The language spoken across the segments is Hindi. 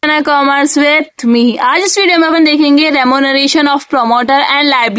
Commerce with me. आज इस वीडियो में अपन देखेंगे remuneration of promoter and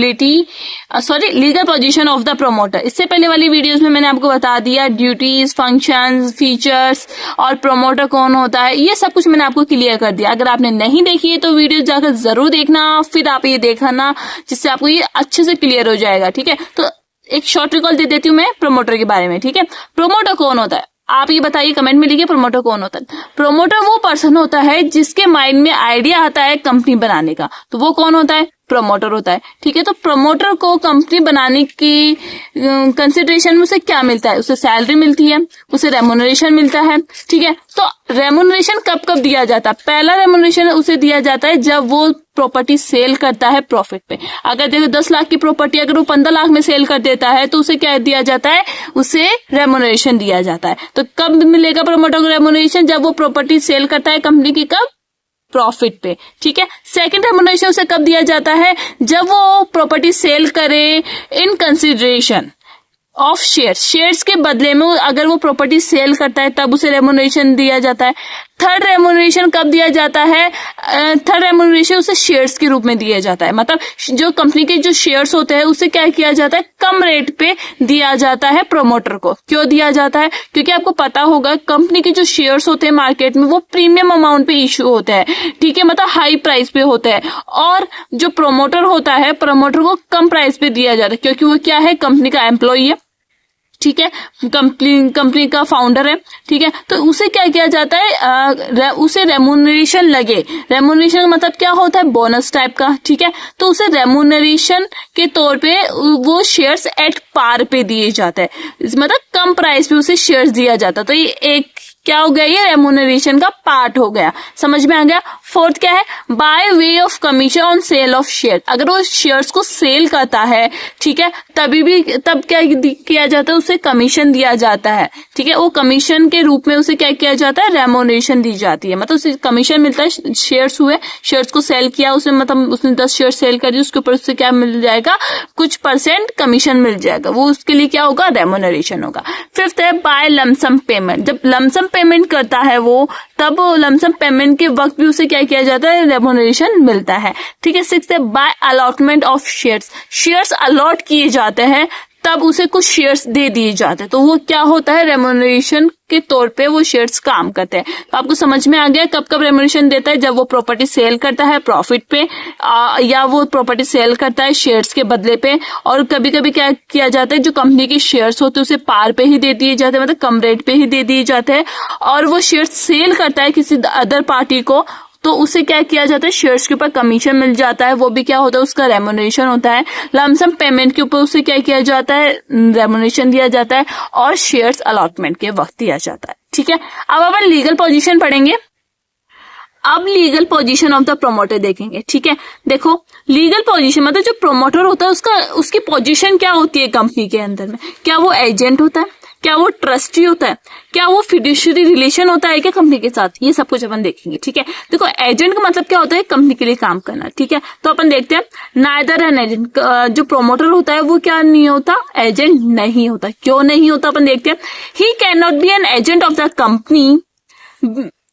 legal position of the promoter. इससे पहले वाली वीडियोस में मैंने आपको बता दिया ड्यूटीज, फंक्शंस, फीचर्स और प्रमोटर कौन होता है, ये सब कुछ मैंने आपको क्लियर कर दिया। अगर आपने नहीं देखी है तो वीडियो जाकर जरूर देखना, फिर आप ये देखना जिससे आपको ये अच्छे से क्लियर हो जाएगा। ठीक है, तो एक शॉर्ट रिकॉल दे देती हूँ मैं प्रमोटर के बारे में। ठीक है, प्रमोटर कौन होता है आप ये बताइए, कमेंट में लिखिए प्रमोटर कौन होता है। प्रमोटर वो पर्सन होता है जिसके माइंड में आइडिया आता है कंपनी बनाने का, तो वो कौन होता है, प्रमोटर होता है। ठीक है, तो प्रमोटर को कंपनी बनाने की कंसिडरेशन में उसे क्या मिलता है, उसे सैलरी मिलती है, उसे रेम्यूनरेशन मिलता है। ठीक है, तो रेम्यूनरेशन कब कब दिया जाता है, पहला रेम्यूनरेशन उसे दिया जाता है जब वो प्रॉपर्टी सेल करता है प्रॉफिट पे। अगर देखो 10 लाख की प्रॉपर्टी अगर वो 15 लाख में सेल कर देता है तो उसे क्या दिया जाता है, उसे रेम्यूनरेशन दिया जाता है। तो कब मिलेगा प्रमोटर को रेम्यूनरेशन, जब वो प्रॉपर्टी सेल करता है कंपनी की, कब, प्रॉफिट पे। ठीक है, सेकंड रेम्यूनरेशन उसे कब दिया जाता है, जब वो प्रॉपर्टी सेल करे इन कंसिडरेशन ऑफ शेयर्स के बदले में अगर वो प्रॉपर्टी सेल करता है तब उसे रेम्यूनरेशन दिया जाता है। थर्ड रेम्यूनरेशन कब दिया जाता है, थर्ड रेम्यूनरेशन उसे शेयर्स के रूप में दिया जाता है। मतलब जो कंपनी के जो शेयर्स होते हैं उसे क्या किया जाता है, कम रेट पे दिया जाता है प्रमोटर को। क्यों दिया जाता है, क्योंकि आपको पता होगा कंपनी के जो शेयर्स होते हैं मार्केट में वो प्रीमियम अमाउंट पे इश्यू होते हैं। ठीक है, मतलब हाई प्राइस पे होते हैं, और जो प्रमोटर होता है प्रमोटर को कम प्राइस पे दिया जाता है क्योंकि वो क्या है, कंपनी का एम्प्लॉई है। ठीक है, कंपनी का फाउंडर है। ठीक है, तो उसे क्या किया जाता है, उसे रेम्यूनरेशन लगे। रेम्यूनरेशन का मतलब क्या होता है, बोनस टाइप का। ठीक है, तो उसे रेम्यूनरेशन के तौर पे वो शेयर्स एट पार पे दिए जाते हैं, मतलब कम प्राइस पे उसे शेयर्स दिया जाता है। तो ये एक क्या हो गया, ये रेम्यूनरेशन का पार्ट हो गया। समझ में आ गया। फोर्थ क्या है, by way of commission on sale of share. अगर वो शेयर्स को सेल करता है, ठीक है, तब क्या किया जाता है, उसे कमीशन दिया जाता है। ठीक है, वो कमीशन के रूप में उसे क्या किया जाता है, रेम्यूनरेशन दी जाती है। मतलब उसे कमीशन मिलता है, शेयर्स हुए, शेयर्स को सेल किया उसने, मतलब उसने 10 शेयर सेल कर दिए, उसके ऊपर उससे क्या मिल जाएगा, कुछ परसेंट कमीशन मिल जाएगा, वो उसके लिए क्या होगा, रेम्यूनरेशन होगा। फिफ्थ है बाय लमसम पेमेंट। जब लमसम पेमेंट करता है वो, तब लमसम पेमेंट के वक्त भी उसे क्या किया जाता है, रेम्यूनरेशन मिलता है। ठीक है, सिक्स्थ है by allotment of shares allot किए जाते हैं तब उसे कुछ शेयर्स दे दिए जाते हैं, तो वो क्या होता है, रेम्यूनरेशन के तौर पे वो शेयर्स काम करते हैं। तो आपको समझ में आ गया कब कब रेम्यूनरेशन देता है, जब वो प्रॉपर्टी सेल करता है प्रॉफिट पे, या वो प्रॉपर्टी सेल करता है शेयर्स के बदले पे, और कभी कभी क्या किया जाता है, जो कंपनी के शेयर्स होते हैं उसे पार पे ही दे दिए जाते हैं, मतलब कम रेट पे ही दे दिए जाते हैं, और वो शेयर्स सेल करता है किसी अदर पार्टी को, तो उसे क्या किया जाता है, शेयर्स के ऊपर कमीशन मिल जाता है, वो भी क्या होता है, उसका रेम्यूनरेशन होता है। लमसम पेमेंट के ऊपर उसे क्या किया जाता है, रेम्यूनरेशन दिया जाता है, और शेयर्स अलॉटमेंट के वक्त दिया जाता है। ठीक है, अब अपन लीगल पोजीशन पढ़ेंगे। अब legal position of the promoter देखेंगे। ठीक है, देखो लीगल पोजीशन मतलब जो प्रमोटर होता है उसकी पोजीशन क्या होती है कंपनी के अंदर में, क्या वो एजेंट होता है, क्या वो ट्रस्टी होता है, क्या वो फिड्यूशियरी रिलेशन होता है क्या कंपनी के साथ, ये सब कुछ अपन देखेंगे। ठीक है, देखो एजेंट का मतलब क्या होता है, कंपनी के लिए काम करना। ठीक है, तो अपन देखते हैं नाइदर एन एजेंट। जो प्रोमोटर होता है वो क्या नहीं होता, एजेंट नहीं होता। क्यों नहीं होता, अपन देखते हैं। He can not B an agent of the company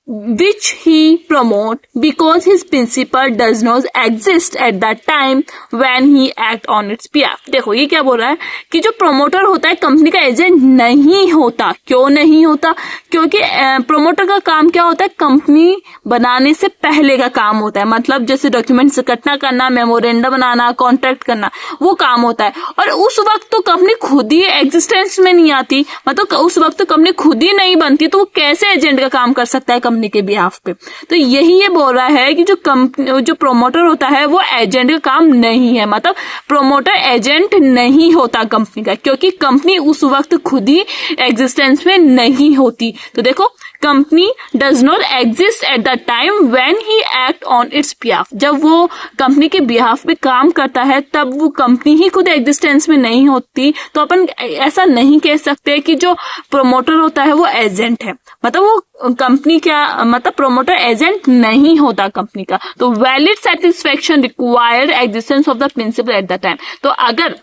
which he promote because his principal does not exist at that time when he act on its behalf। देखो ये क्या बोल रहा है कि जो प्रोमोटर होता है कंपनी का एजेंट नहीं होता। क्यों नहीं होता, क्योंकि प्रोमोटर का काम क्या होता है, कंपनी बनाने से पहले का काम होता है। मतलब जैसे डॉक्यूमेंट्स इकट्ठा करना, मेमोरेंडम बनाना, कॉन्ट्रैक्ट करना, वो काम होता है। और उस वक्त तो कंपनी खुद ही एग्जिस्टेंस में नहीं आती, मतलब उस वक्त तो कंपनी खुद ही नहीं बनती, तो वो कैसे एजेंट का काम कर सकता है कंपनी के बिहाफ पे। तो यही ये बोल रहा है कि जो प्रोमोटर होता है वो एजेंट का काम नहीं है। मतलब प्रोमोटर एजेंट नहीं होता कंपनी का, क्योंकि कंपनी उस वक्त खुद ही एग्जिस्टेंस में नहीं होती। तो देखो company does not exist at the time when he act on it's behalf. जब वो कंपनी के बिहाफ पे काम करता है तब वो कंपनी ही खुद एग्जिस्टेंस में नहीं होती। तो अपन ऐसा नहीं कह सकते कि जो प्रोमोटर होता है वो एजेंट है, मतलब वो कंपनी क्या, मतलब प्रोमोटर एजेंट नहीं होता कंपनी का। तो valid satisfaction required existence of the principal at the time. तो अगर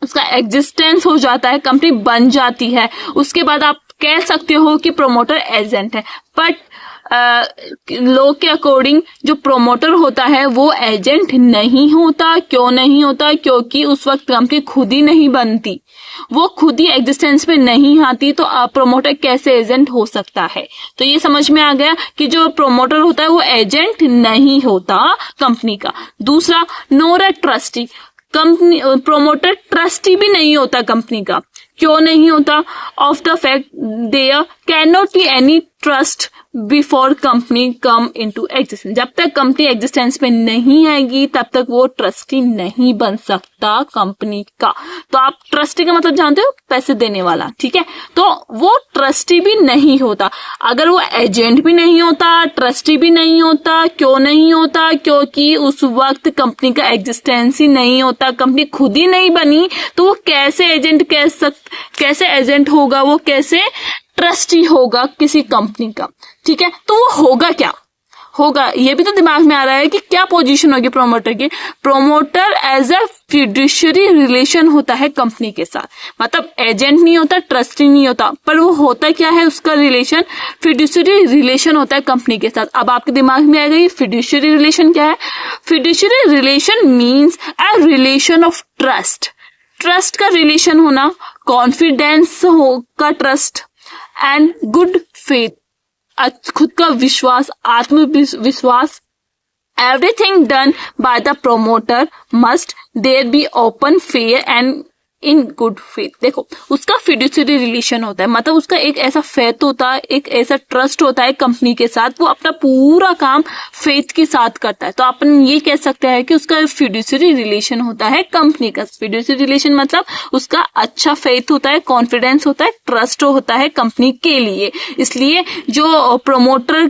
उसका एग्जिस्टेंस हो जाता है, कंपनी बन जाती है, उसके बाद आप कह सकते हो कि प्रोमोटर एजेंट है। बट लॉ के अकॉर्डिंग जो प्रोमोटर होता है वो एजेंट नहीं होता। क्यों नहीं होता? क्योंकि उस वक्त कंपनी खुद ही नहीं बनती, वो खुद ही एग्जिस्टेंस में नहीं आती, तो प्रोमोटर कैसे एजेंट हो सकता है? तो ये समझ में आ गया कि जो प्रोमोटर होता है वो एजेंट नहीं होता कंपनी का। दूसरा, nor a trustee, company promoter trustee भी नहीं होता कंपनी का। क्यों नहीं होता? Of the fact there can not be any trust before company come into existence. जब तक कंपनी एग्जिस्टेंस में नहीं आएगी तब तक वो ट्रस्टी नहीं बन सकता कंपनी का। तो आप ट्रस्टी का मतलब जानते हो, पैसे देने वाला, ठीक है? तो वो ट्रस्टी भी नहीं होता। अगर वो एजेंट भी नहीं होता, ट्रस्टी भी नहीं होता, क्यों नहीं होता? क्योंकि उस वक्त कंपनी का एग्जिस्टेंस ही नहीं होता, कंपनी खुद ही नहीं बनी, तो वो कैसे एजेंट कैसे एजेंट होगा, वो कैसे ट्रस्टी होगा किसी कंपनी का, ठीक है? तो वो होगा क्या? होगा, ये भी तो दिमाग में आ रहा है कि क्या पोजीशन होगी प्रोमोटर की। Promoter as a fiduciary relation होता है कंपनी के साथ, मतलब एजेंट नहीं होता, ट्रस्टी नहीं होता, पर वो होता क्या है, उसका रिलेशन फिड्यूशियरी रिलेशन होता है कंपनी के साथ। अब आपके दिमाग में आएगा ये फिड्यूशियरी रिलेशन क्या है? Fiduciary relation means a relation of trust, trust का रिलेशन होना, कॉन्फिडेंस का ट्रस्ट एंड गुड फेथ, खुद का विश्वास, आत्मविश्वास। Everything done by the promoter must there be open, fair and in good faith. देखो, उसका फिड्यूशियरी रिलेशन होता है, मतलब उसका एक ऐसा फेथ होता है, एक ऐसा ट्रस्ट होता है कंपनी के साथ, वो अपना पूरा काम फेथ के साथ करता है। तो अपन ये कह सकते हैं कि उसका फिड्यूशियरी रिलेशन होता है कंपनी का। फिड्यूशियरी रिलेशन मतलब उसका अच्छा फेथ होता है, कॉन्फिडेंस होता है, ट्रस्ट होता है कंपनी के लिए। इसलिए जो प्रोमोटर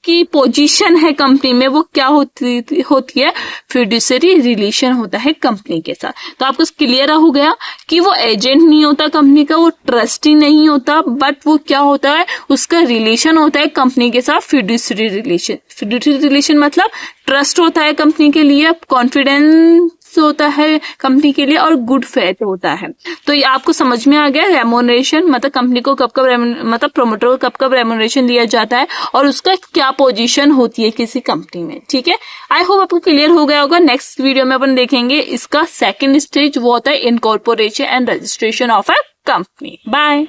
की पोजीशन है कंपनी में वो क्या होती है? फिड्यूशियरी रिलेशन होता है कंपनी के साथ। तो आपको क्लियर हो गया कि वो एजेंट नहीं होता कंपनी का, वो ट्रस्टी नहीं होता, बट वो क्या होता है, उसका रिलेशन होता है कंपनी के साथ, फिड्यूशियरी रिलेशन। फिड्यूशियरी रिलेशन मतलब ट्रस्ट होता है कंपनी के लिए, कॉन्फिडेंस होता है कंपनी के लिए, और गुड फेथ होता है। तो ये आपको समझ में आ गया। रेम्यूनरेशन मतलब कंपनी को कब मतलब प्रोमोटर को कब रेम्यूनरेशन दिया जाता है और उसका क्या पोजीशन होती है किसी कंपनी में, ठीक है? आई होप आपको क्लियर हो गया होगा। नेक्स्ट वीडियो में अपन देखेंगे इसका सेकंड स्टेज, वो होता है incorporation and registration of a company. Bye.